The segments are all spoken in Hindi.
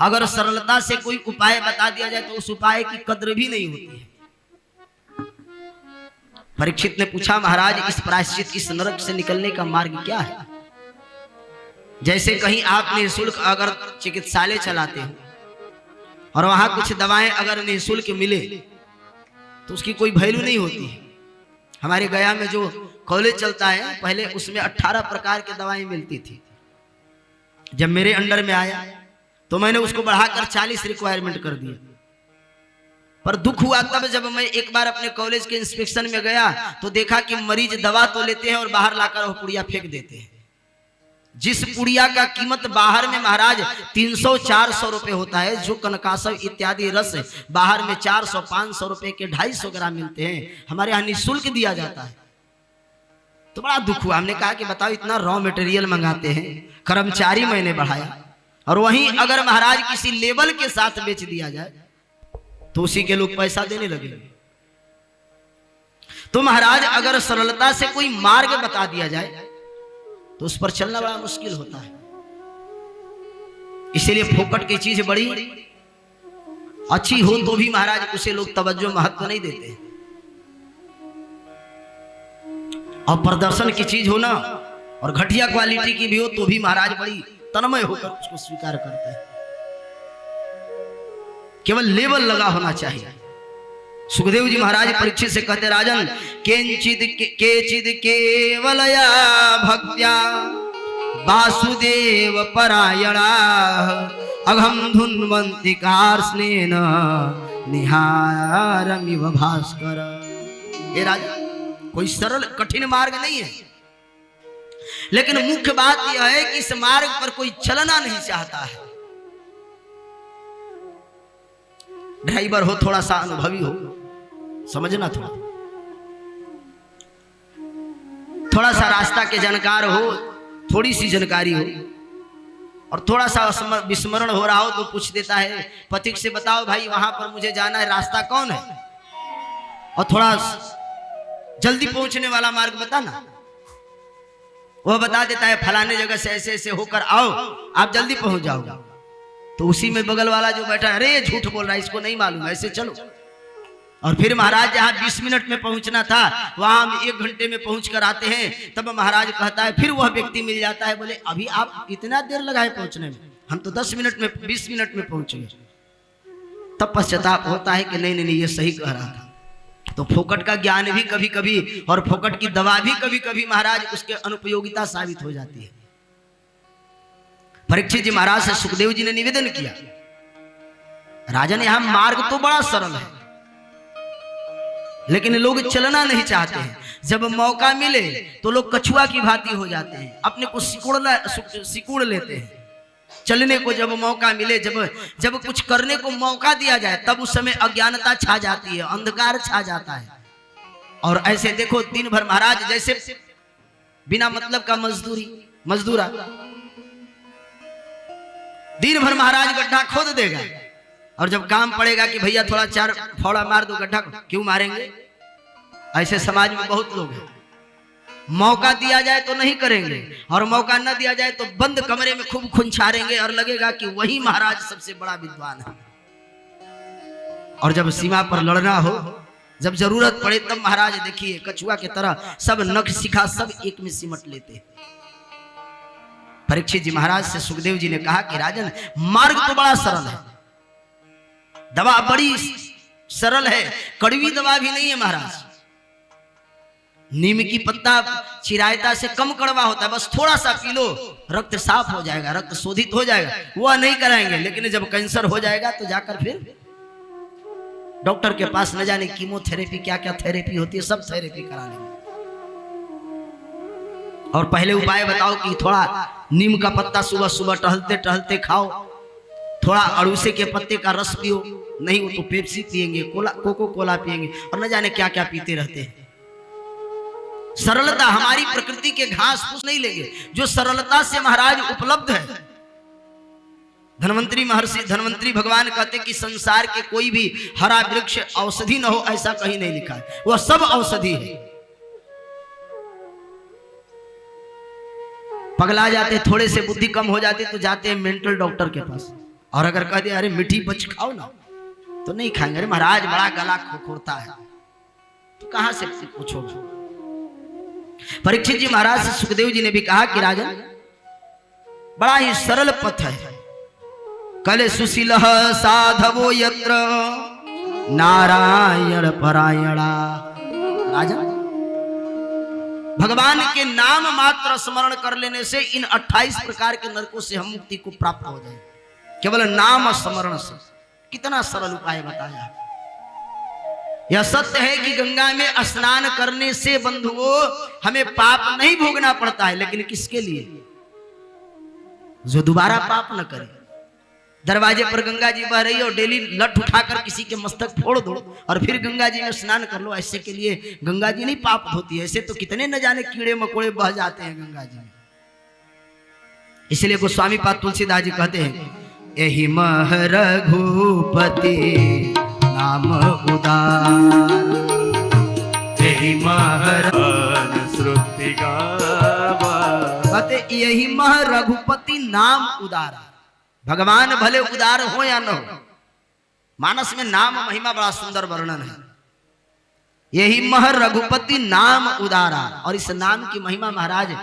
अगर सरलता से कोई उपाय बता दिया जाए तो उस उपाय की कद्र भी नहीं होती है। परीक्षित ने पूछा, महाराज इस प्रायश्चित, इस नरक से निकलने का मार्ग क्या है? जैसे कहीं आप निःशुल्क अगर चिकित्सालय चलाते हो और वहां कुछ दवाएं अगर निःशुल्क मिले तो उसकी कोई वैल्यू नहीं होती है। हमारे गया में जो कॉलेज चलता है, पहले उसमें 18 प्रकार की दवाएं मिलती थी। जब मेरे अंडर में आया तो मैंने उसको बढ़ाकर 40 रिक्वायरमेंट कर दिया। पर दुख हुआ तब जब मैं एक बार अपने कॉलेज के इंस्पेक्शन में गया तो देखा कि मरीज दवा तो लेते हैं और बाहर लाकर वो पुड़िया फेंक देते हैं। जिस पुड़िया का कीमत बाहर में महाराज 300-400 रुपए होता है, जो कनकासव इत्यादि रस बाहर में 400-500 रुपए के 250 ग्राम मिलते हैं, हमारे यहाँ निःशुल्क दिया जाता है। तो बड़ा दुख हुआ। हमने कहा कि बताओ, इतना रॉ मटेरियल मंगाते हैं, कर्मचारी मैंने बढ़ाया, और वहीं अगर महाराज किसी लेवल के साथ बेच दिया जाए तो उसी के लोग पैसा देने लगे। तो महाराज अगर सरलता से कोई मार्ग बता दिया जाए तो उस पर चलना बड़ा मुश्किल होता है। इसीलिए फोकट की चीज बड़ी अच्छी हो तो भी महाराज उसे लोग तवज्जो महत्व नहीं देते। और प्रदर्शन की चीज हो ना और घटिया क्वालिटी की भी हो तो भी महाराज बड़ी तन्मय होकर उसको स्वीकार करते हैं। केवल लेवल लगा होना चाहिए। सुखदेव जी महाराज परीक्षित से कहते, राजन केचिद केवलया भक्त्या वासुदेव परायणा अघम धुन्वन्ति कार्ष्णेन निहारमिव भास्कर। हे राजन, कोई सरल कठिन मार्ग नहीं है, लेकिन मुख्य बात यह है कि इस मार्ग पर कोई चलना नहीं चाहता है। ड्राइवर हो, थोड़ा सा अनुभवी हो, समझना, थोड़ा सा रास्ता के जानकार हो, थोड़ी सी जानकारी हो, और थोड़ा सा विस्मरण हो रहा हो तो पूछ देता है पथिक से, बताओ भाई वहां पर मुझे जाना है, रास्ता कौन है, और थोड़ा जल्दी पहुंचने वाला मार्ग बताना। वह बता देता है फलाने जगह से ऐसे ऐसे होकर आओ, आप जल्दी पहुंच जाओगे। तो उसी में बगल वाला जो बैठा है, अरे झूठ बोल रहा है, इसको नहीं मालूम, ऐसे चलो। और फिर महाराज जहां 20 मिनट में पहुंचना था वहां हम 1 घंटे में पहुंच कर आते हैं। तब महाराज कहता है, फिर वह व्यक्ति मिल जाता है, बोले अभी आप इतना देर लगाए पहुंचने में, हम तो 10 मिनट में 20 मिनट में पहुंचेंगे। तब पश्चाताप होता है कि नहीं नहीं नहीं, ये सही कह रहा था। तो फोकट का ज्ञान भी कभी कभी और फोकट की दवा भी कभी कभी महाराज उसके अनुपयोगिता साबित हो जाती है। परीक्षित जी महाराज से सुखदेव जी ने निवेदन किया, राजन यहां मार्ग तो बड़ा सरल है, लेकिन लोग चलना नहीं चाहते हैं। जब मौका मिले तो लोग कछुआ की भांति हो जाते हैं, अपने को सिकुड़ लेते हैं। चलने को जब मौका मिले, जब कुछ करने को मौका दिया जाए, तब उस समय अज्ञानता छा जाती है, अंधकार छा जाता है। और ऐसे देखो दिन भर महाराज जैसे बिना मतलब का मजदूरा दिन भर महाराज गड्ढा खोद देगा, और जब काम पड़ेगा कि भैया थोड़ा 4 फौड़ा मार दो, गड्ढा क्यों मारेंगे? ऐसे समाज में बहुत लोग हैं। मौका दिया जाए तो नहीं करेंगे, और मौका न दिया जाए तो बंद कमरे में खूब खुंचारेंगे और लगेगा कि वही महाराज सबसे बड़ा विद्वान है। और जब सीमा पर लड़ना हो, जब जरूरत पड़े, तब महाराज देखिए कछुआ की तरह सब नख शिखा सब एक में सिमट लेते हैं। परीक्षित जी महाराज से सुखदेव जी ने कहा कि राजन मार्ग तो बड़ा सरल है, दवा बड़ी सरल है, कड़वी दवा भी नहीं है महाराज। नीम की पत्ता चिरायता से कम कड़वा होता है, बस थोड़ा सा पी लो, रक्त साफ हो जाएगा, रक्त शोधित हो जाएगा। वह नहीं कराएंगे, लेकिन जब कैंसर हो जाएगा तो जाकर फिर डॉक्टर के पास न जाने कीमोथेरेपी क्या क्या थेरेपी होती है, सब थेरेपी करा लेंगे। और पहले उपाय बताओ कि थोड़ा नीम का पत्ता सुबह सुबह टहलते टहलते खाओ, थोड़ा अड़ूसे के पत्ते का रस पियो, नहीं वो तो पेप्सी पिएंगे, कोको कोला पिएंगे, और न जाने क्या क्या पीते रहते हैं। सरलता, हमारी प्रकृति के घास फूस नहीं लेंगे, जो सरलता से महाराज उपलब्ध है। धन्वंतरी भगवान कहते कि संसार के कोई भी हरा वृक्ष औषधि न हो, ऐसा कहीं नहीं लिखा है, वह सब औषधि है। पगला जाते, थोड़े से बुद्धि कम हो जाती तो जाते हैं मेंटल डॉक्टर के पास, और अगर कह दिया अरे मीठी बच खाओ ना तो नहीं खाएंगे। अरे महाराज बड़ा गला खोखोरता है, तो कहां से पूछोगे। परीक्षित जी महाराज से सुखदेव जी ने भी कहा कि राजन बड़ा ही सरल पथ है। कले सुशील साधवो यत्र नारायण परायणा। राजन भगवान के नाम मात्र स्मरण कर लेने से इन 28 प्रकार के नरकों से हम मुक्ति को प्राप्त हो जाए, केवल नाम स्मरण से। कितना सरल उपाय बताया। यह सत्य है कि गंगा में स्नान करने से बंधुओं हमें पाप नहीं भोगना पड़ता है, लेकिन किसके लिए? जो दोबारा पाप न करे। दरवाजे पर गंगा जी बह रही है और डेली लठ उठाकर किसी के मस्तक फोड़ दो और फिर गंगा जी में स्नान कर लो, ऐसे के लिए गंगा जी नहीं पाप धोती है। ऐसे तो कितने न जाने कीड़े मकोड़े बह जाते हैं गंगा जी में। इसलिए गोस्वामी पाद तुलसीदास जी कहते हैं यही मह रघुपति नाम उदार, यही मह श्रुति कहते यही मह रघुपति नाम उदार। भगवान भले उदार हो या न हो, मानस में नाम महिमा बड़ा सुंदर वर्णन है। यही मह रघुपति नाम उदारा। और इस नाम की महिमा महाराज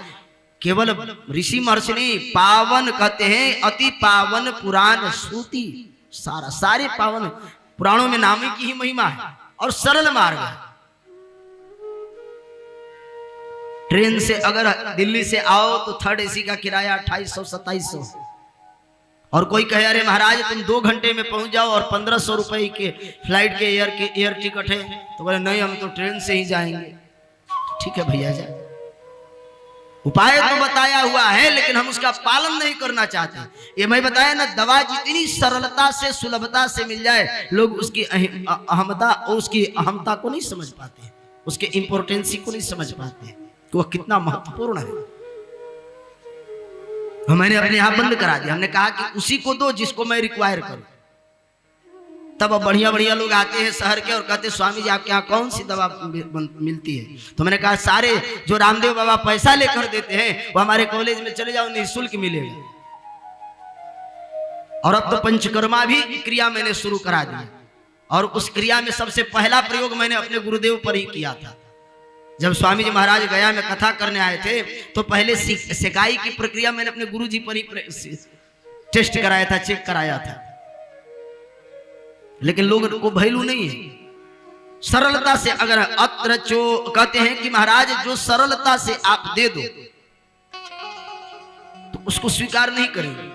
केवल ऋषि महर्षि नहीं, पावन कहते हैं अति पावन पुराण श्रुति। सारे पावन पुराणों में नाम की ही महिमा है और सरल मार्ग है। ट्रेन से अगर दिल्ली से आओ तो थर्ड एसी का किराया 2800-2700, और कोई कहे अरे महाराज तुम 2 घंटे में पहुंच जाओ और 1500 रुपए के फ्लाइट के एयर टिकट है, तो बोले नहीं हम तो ट्रेन से ही जाएंगे। ठीक है भैया जाए, उपाय तो बताया हुआ है लेकिन हम उसका पालन नहीं करना चाहते। ये मैं बताया ना, दवा जितनी सरलता से सुलभता से मिल जाए लोग उसकी अहमता और उसकी अहमता को नहीं समझ पाते, उसके इंपोर्टेंसी को नहीं समझ पाते कि वह कितना महत्वपूर्ण है। मैंने अपने यहां बंद करा दिया, हमने कहा कि उसी को दो जिसको मैं रिक्वायर करूं। तब अब बढ़िया बढ़िया लोग आते हैं शहर के और कहते स्वामी जी आपके यहाँ कौन सी दवा मिलती है? तो मैंने कहा सारे जो रामदेव बाबा पैसा लेकर देते हैं वो हमारे कॉलेज में चले जाओ, निःशुल्क मिलेगा। और अब तो पंचकर्मा भी क्रिया मैंने शुरू करा दी, और उस क्रिया में सबसे पहला प्रयोग मैंने अपने गुरुदेव पर ही किया था। जब स्वामी जी महाराज गया में कथा करने आए थे तो पहले सिकाई की प्रक्रिया मैंने अपने गुरु जी पर ही टेस्ट कराया था, चेक कराया था। लेकिन लोगों को वैल्यू नहीं है सरलता से। अगर अत्र जो कहते हैं कि महाराज जो सरलता से आप दे दो तो उसको स्वीकार नहीं करेंगे।